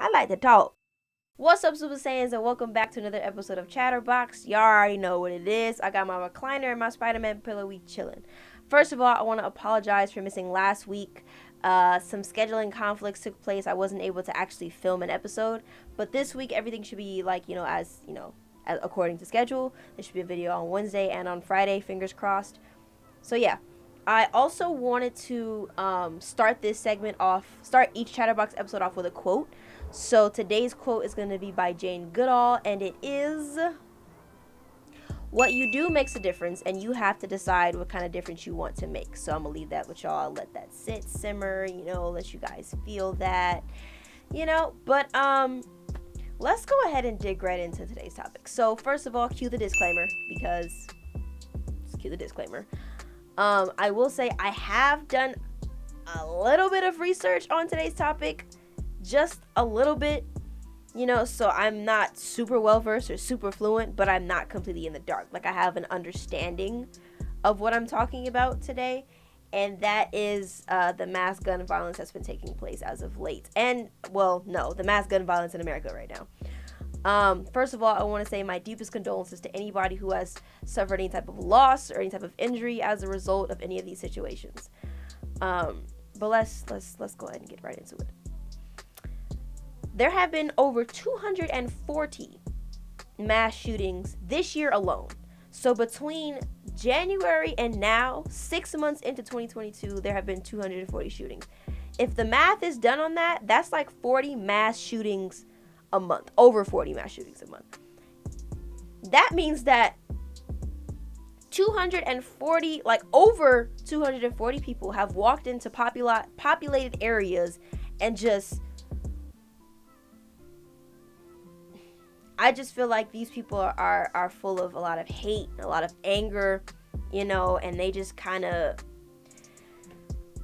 I like to talk. What's up, Super Saiyans, and welcome back to another episode of Chatterbox. Y'all already know what it is. I got my recliner and my Spider-Man pillow. We chilling. First of all, I want to apologize for missing last week. Some scheduling conflicts took place. I wasn't able to actually film an episode, but this week everything should be as according to schedule. There should be a video on Wednesday and on Friday. Fingers crossed. So yeah. I also wanted to start each Chatterbox episode off with a quote. So today's quote is going to be by Jane Goodall, and it is, "What you do makes a difference, and you have to decide what kind of difference you want to make." So I'm going to leave that with y'all. I'll let that sit, simmer, let you guys feel that, But let's go ahead and dig right into today's topic. So first of all, cue the disclaimer, because let's cue the disclaimer. I will say I have done a little bit of research on today's topic, just a little bit, so I'm not super well versed or super fluent, but I'm not completely in the dark. Like, I have an understanding of what I'm talking about today, and that is the mass gun violence that's been taking place as of late. And, the mass gun violence in America right now. First of all, I want to say my deepest condolences to anybody who has suffered any type of loss or any type of injury as a result of any of these situations. But let's go ahead and get right into it. There have been over 240 mass shootings this year alone. So between January and now, 6 months into 2022, there have been 240 shootings. If the math is done on that, that's like 40 mass shootings a month. Over 40 mass shootings a month. That means that over 240 people have walked into populated areas and I just feel like these people are full of a lot of hate, a lot of anger, and they just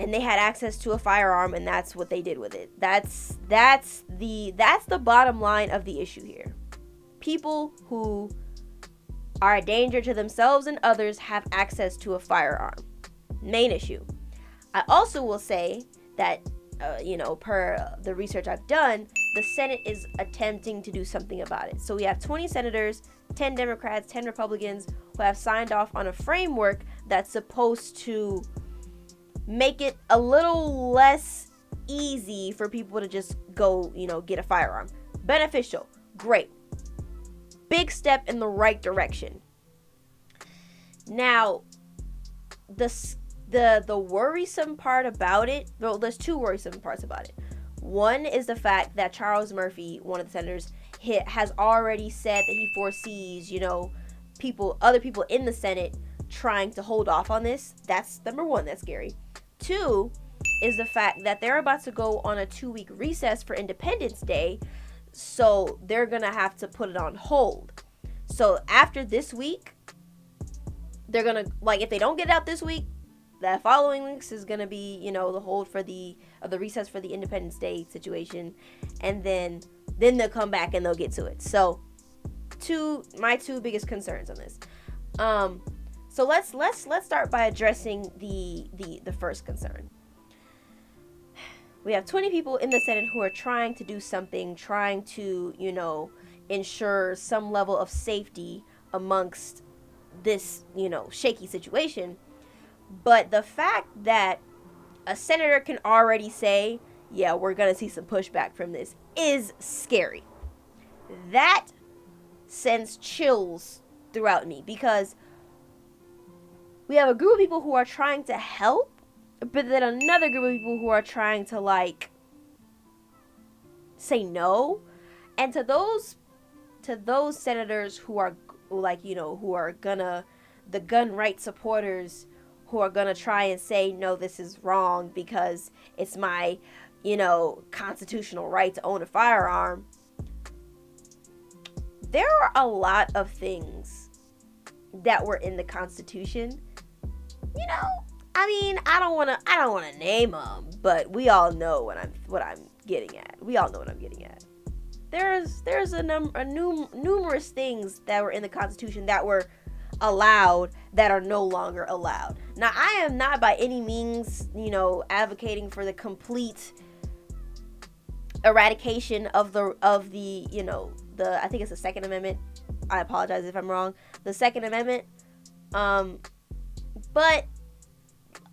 and they had access to a firearm, and that's what they did with it. That's the bottom line of the issue here. People who are a danger to themselves and others have access to a firearm. Main issue. I also will say that, per the research I've done, the Senate is attempting to do something about it. So we have 20 senators, 10 Democrats, 10 Republicans who have signed off on a framework that's supposed to make it a little less easy for people to just go, get a firearm. Beneficial. Great. Big step in the right direction. Now, the worrisome part about it, well, there's two worrisome parts about it. One is the fact that Charles Murphy, one of the senators, has already said that he foresees, other people in the Senate trying to hold off on this. That's number one. That's scary. Two is the fact that they're about to go on a 2-week recess for Independence Day, so they're gonna have to put it on hold. So after this week, they're gonna, if they don't get it out this week, the following weeks is gonna be, the hold for the recess for the Independence Day situation, and then they'll come back and they'll get to it. So, my two biggest concerns on this. So let's start by addressing the first concern. We have 20 people in the Senate who are trying to do something, trying to, ensure some level of safety amongst this, shaky situation. But the fact that a senator can already say, yeah, we're going to see some pushback from this, is scary. That sends chills throughout me, because we have a group of people who are trying to help, but then another group of people who are trying to, say no. And to those senators who are, who are the gun rights supporters, who are gonna try and say, no, this is wrong because it's my, constitutional right to own a firearm. There are a lot of things that were in the Constitution. I don't wanna name them, but we all know what I'm getting at. We all know what I'm getting at. There's numerous things that were in the Constitution that were allowed that are no longer allowed. Now, I am not by any means, advocating for the complete eradication of the I think it's the Second Amendment. I apologize if I'm wrong. The Second Amendment. But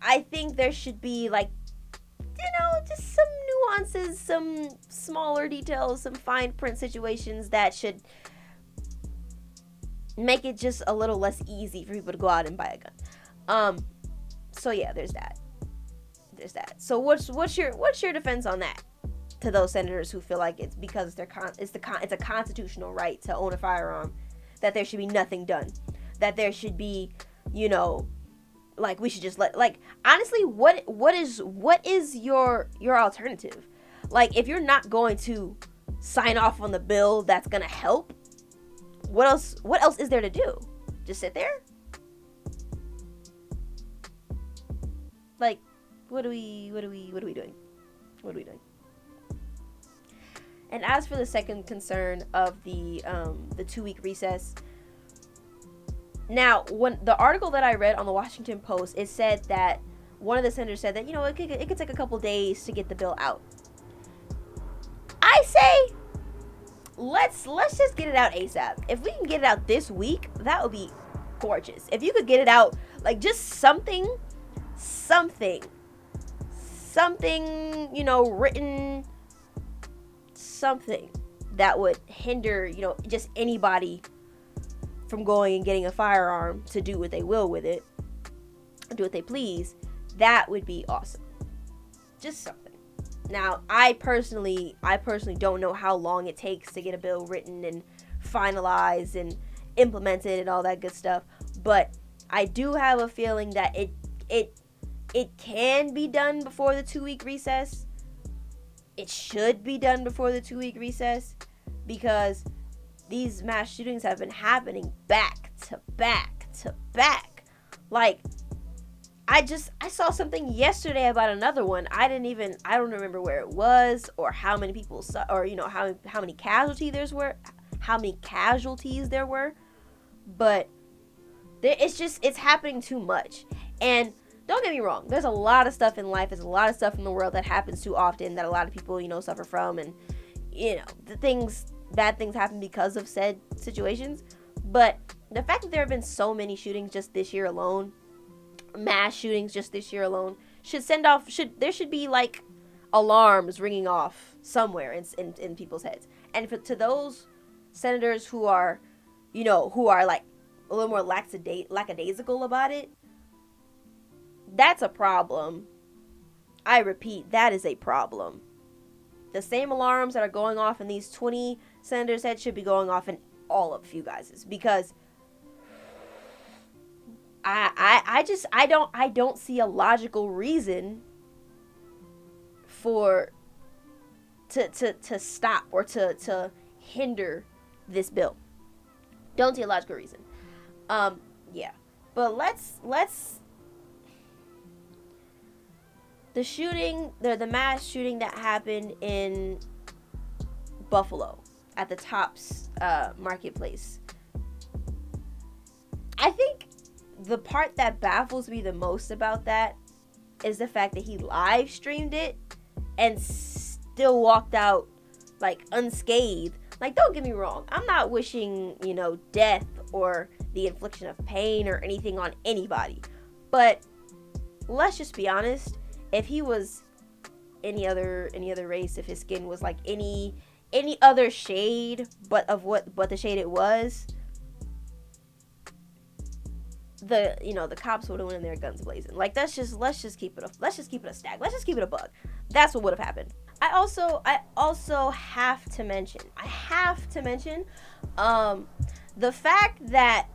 I think there should be, like, just some nuances, some smaller details, some fine print situations that should make it just a little less easy for people to go out and buy a gun. So yeah, there's that. So what's your defense on that? To those senators who feel like it's because it's a constitutional right to own a firearm, that there should be nothing done, that there should be, like, we should just honestly, what is your alternative? Like, if you're not going to sign off on the bill that's gonna help, what else is there to do? Just sit there? Like, what are we doing? What are we doing? And as for the second concern of the 2-week recess, now, when the article that I read on the Washington Post, it said that one of the senators said that, it could take a couple days to get the bill out. I say, let's just get it out ASAP. If we can get it out this week, that would be gorgeous. If you could get it out, like, just something, written, something that would hinder, just anybody from going and getting a firearm to do what they will with it, do what they please, that would be awesome. Just something. Now, I personally don't know how long it takes to get a bill written and finalized and implemented and all that good stuff, but I do have a feeling that it can be done before the 2-week recess. It should be done before the 2-week recess, because these mass shootings have been happening back to back to back. Like, I saw something yesterday about another one. I don't remember where it was, or how many people saw, or how many casualties there were. But it's happening too much. And don't get me wrong, there's a lot of stuff in life, there's a lot of stuff in the world that happens too often that a lot of people, suffer from, and bad things happen because of said situations. But the fact that there have been so many shootings just this year alone, mass shootings just this year alone, there should be, like, alarms ringing off somewhere in people's heads. And to those senators who are like a little more lackadaisical about it, that's a problem. I repeat, that is a problem. The same alarms that are going off in these 20 senators' heads should be going off in all of you guys', because I don't see a logical reason to stop or to hinder this bill. Don't see a logical reason. Yeah. But let's the mass shooting that happened in Buffalo at the Tops marketplace. I think the part that baffles me the most about that is the fact that he live streamed it and still walked out, like, unscathed. Like, don't get me wrong, I'm not wishing, death or the infliction of pain or anything on anybody, but let's just be honest. If he was any other race, if his skin was like any other shade but the shade it was, the cops would have went in there guns blazing. Like, let's just keep it a stack. Let's just keep it a bug. That's what would have happened. I also have to mention the fact that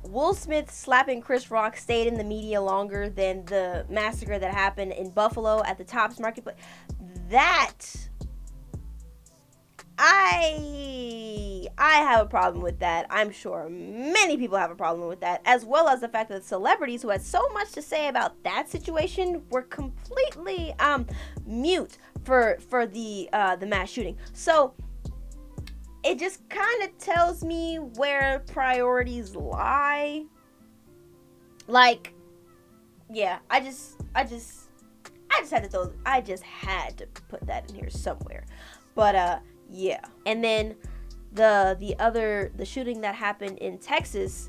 Will Smith slapping Chris Rock stayed in the media longer than the massacre that happened in Buffalo at the Tops marketplace. That I have a problem with that. I'm sure many people have a problem with that, as well as the fact that celebrities who had so much to say about that situation were completely mute for the mass shooting. So it just kind of tells me where priorities lie. Like, yeah, I just I just had to put that in here somewhere. But yeah. And then the shooting that happened in Texas,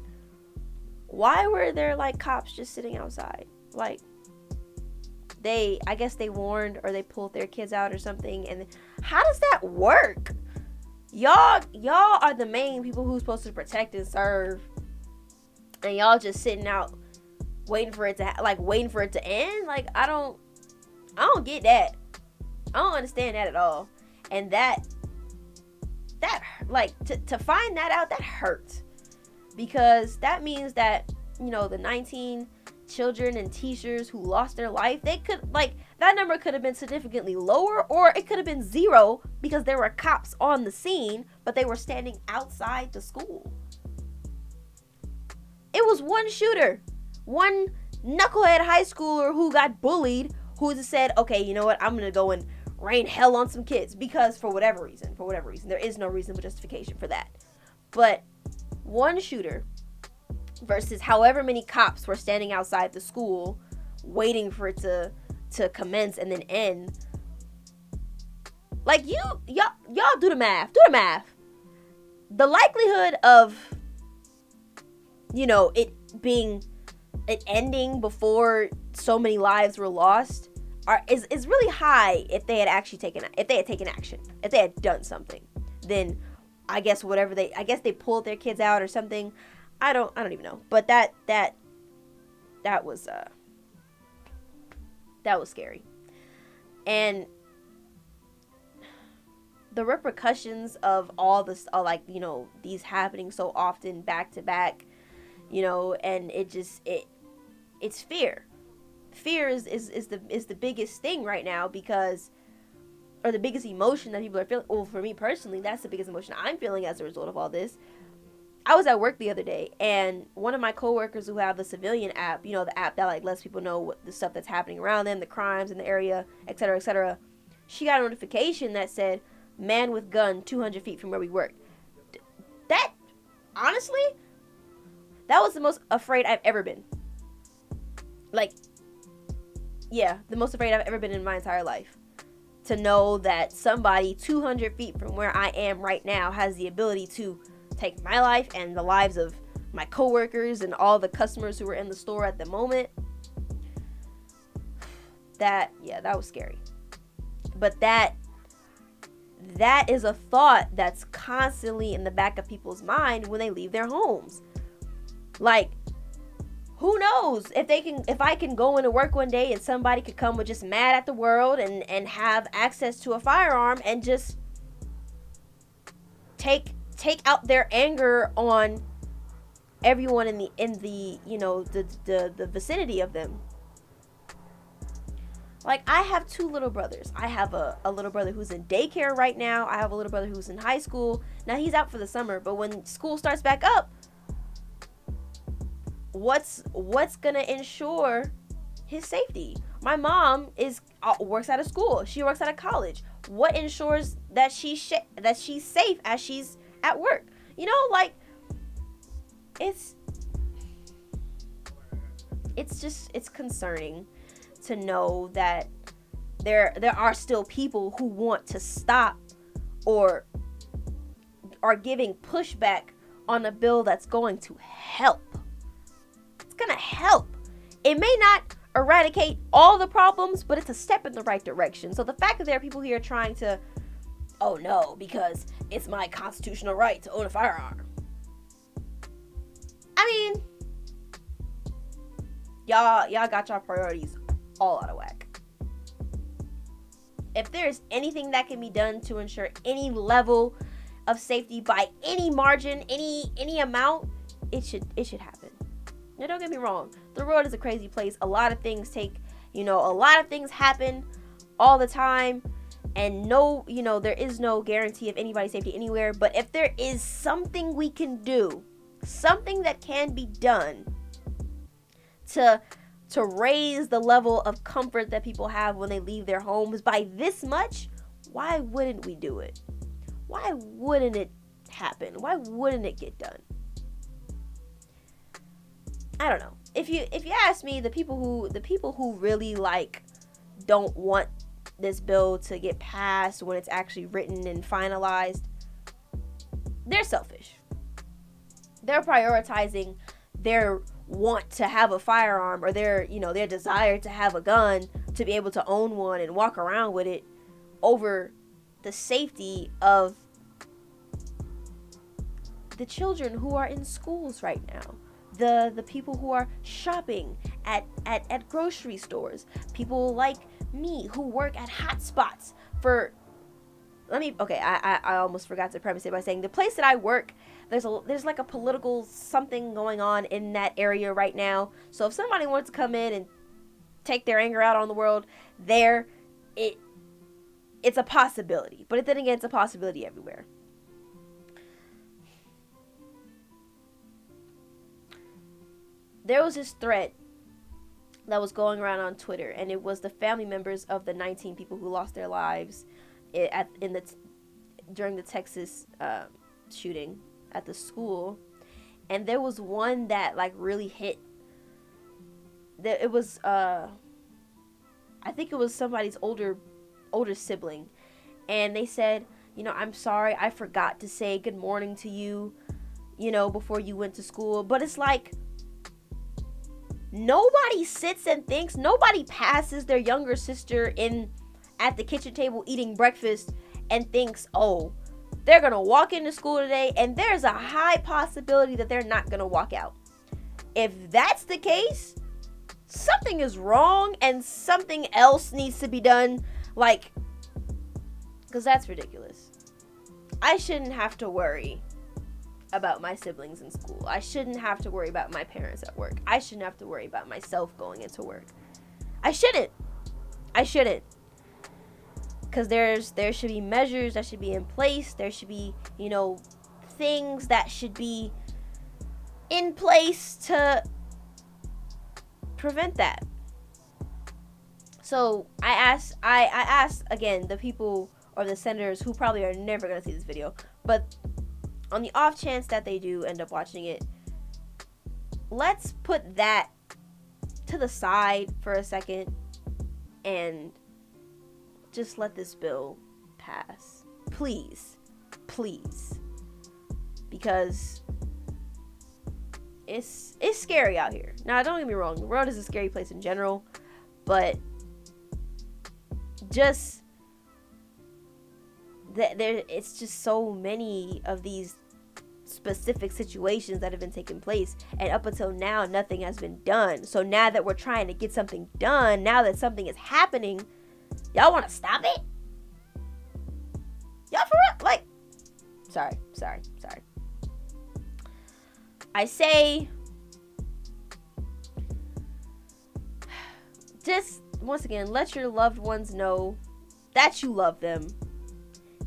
why were there like cops just sitting outside? Like, I guess they warned or they pulled their kids out or something. And how does that work? Y'all are the main people who's supposed to protect and serve, and y'all just sitting out waiting for it to end. Like, I don't get that. I don't understand that at all. And that like, to find that out, that hurts, because that means that, you know, the 19 children and teachers who lost their life, they could, like, that number could have been significantly lower, or it could have been 0 because there were cops on the scene, but they were standing outside the school. It was one shooter, one knucklehead high schooler who got bullied, who just said, okay, you know what, I'm gonna go and rain hell on some kids, because for whatever reason, there is no reasonable justification for that. But one shooter versus however many cops were standing outside the school waiting for it to commence and then end. Like, y'all do the math. The likelihood of, you know, it ending before so many lives were lost is really high if they had taken action. If they had done something, then I guess they pulled their kids out or something. I don't even know. But that was scary. And the repercussions of all this, like, you know, these happening so often back to back, you know, and it's fear. Fear is the biggest thing right now, because, or the biggest emotion that people are feeling. Well, for me personally, that's the biggest emotion I'm feeling as a result of all this. I was at work the other day, and one of my coworkers who have the civilian app, you know, the app that, like, lets people know what the stuff that's happening around them, the crimes in the area, etc., she got a notification that said, man with gun 200 feet from where we work. That, honestly, that was the most afraid I've ever been. Like, yeah, the most afraid I've ever been in my entire life. To know that somebody 200 feet from where I am right now has the ability to take my life and the lives of my coworkers and all the customers who were in the store at the moment. That was scary. But that is a thought that's constantly in the back of people's mind when they leave their homes. Like, who knows if I can go into work one day and somebody could come with just mad at the world and have access to a firearm and just take out their anger on everyone in the you know, the vicinity of them. Like, I have 2 little brothers. I have a little brother who's in daycare right now. I have a little brother who's in high school. Now, he's out for the summer, but when school starts back up, what's gonna ensure his safety? My mom works at a school. She works at a college. What ensures that she's safe as she's at work? You know, like, it's concerning to know that there are still people who want to stop or are giving pushback on a bill that's going to help. It's gonna help. It may not eradicate all the problems, but it's a step in the right direction. So the fact that there are people here trying to, oh no, because it's my constitutional right to own a firearm. I mean, y'all got your priorities all out of whack. If there's anything that can be done to ensure any level of safety by any margin, any amount, it should happen. Now, don't get me wrong. The world is a crazy place. A lot of things happen all the time, and there is no guarantee of anybody's safety anywhere. But if there is something we can do, something that can be done to raise the level of comfort that people have when they leave their homes by this much, why wouldn't we do it? Why wouldn't it happen? Why wouldn't it get done? I don't know. If you ask me, the people who really, like, don't want this bill to get passed when it's actually written and finalized, they're selfish. They're prioritizing their want to have a firearm, or their desire to have a gun, to be able to own one and walk around with it, over the safety of the children who are in schools right now, the people who are shopping at grocery stores, people like me who work at hotspots for, I almost forgot to preface it by saying the place that I work, there's like a political something going on in that area right now. So if somebody wants to come in and take their anger out on the world there, it's a possibility. But then again, it's a possibility everywhere. There was this thread that was going around on Twitter, and it was the family members of the 19 people who lost their lives during the Texas shooting at the school. And there was one that like really hit. It was I think it was somebody's older sibling, and they said, I'm sorry, I forgot to say good morning to you, before you went to school. But it's like, nobody sits and thinks, nobody passes their younger sister at the kitchen table eating breakfast and thinks, oh, they're gonna walk into school today, and there's a high possibility that they're not gonna walk out. If that's the case, something is wrong and something else needs to be done, because that's ridiculous. I shouldn't have to worry about my siblings in school. I shouldn't have to worry about my parents at work. I shouldn't have to worry about myself going into work. I shouldn't. Because there should be measures that should be in place. There should be, things that should be in place to prevent that. So I asked again, the people or the senators who probably are never going to see this video, but on the off chance that they do end up watching it, let's put that to the side for a second and just let this bill pass. Please. Because it's scary out here. Now, don't get me wrong, the world is a scary place in general, but just it's just so many of these specific situations that have been taking place, and up until now nothing has been done. So now that we're trying to get something done, now that something is happening, y'all want to stop it? Y'all for real? Sorry. I say, just once again, let your loved ones know that you love them.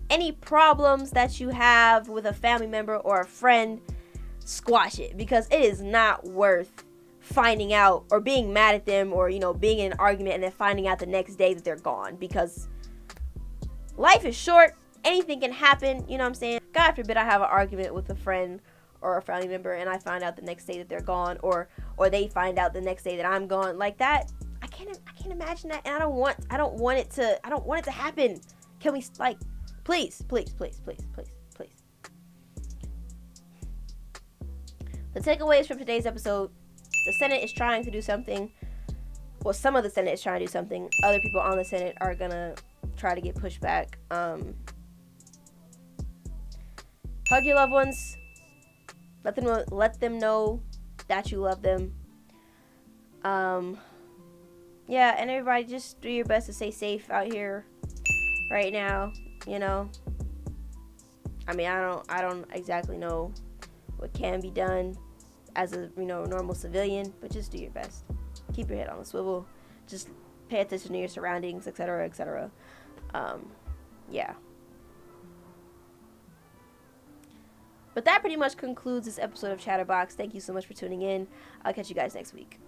Any problems that you have with a family member or a friend, squash it, because it is not worth finding out or being mad at them, or being in an argument and then finding out the next day that they're gone. Because life is short, anything can happen. You know what I'm saying? God forbid I have an argument with a friend or a family member and I find out the next day that they're gone, or they find out the next day that I'm gone. Like that, I can't imagine that, and I don't want it to happen. Can we please. The takeaways from today's episode: the Senate is trying to do something. Well, some of the Senate is trying to do something. Other people on the Senate are gonna try to get pushed back. Hug your loved ones. Let them know that you love them. Yeah, and everybody, just do your best to stay safe out here right now. I mean, I don't exactly know what can be done as a normal civilian, but just do your best. Keep your head on a swivel. Just pay attention to your surroundings, etc., etc. Yeah. But that pretty much concludes this episode of Chatterbox. Thank you so much for tuning in. I'll catch you guys next week.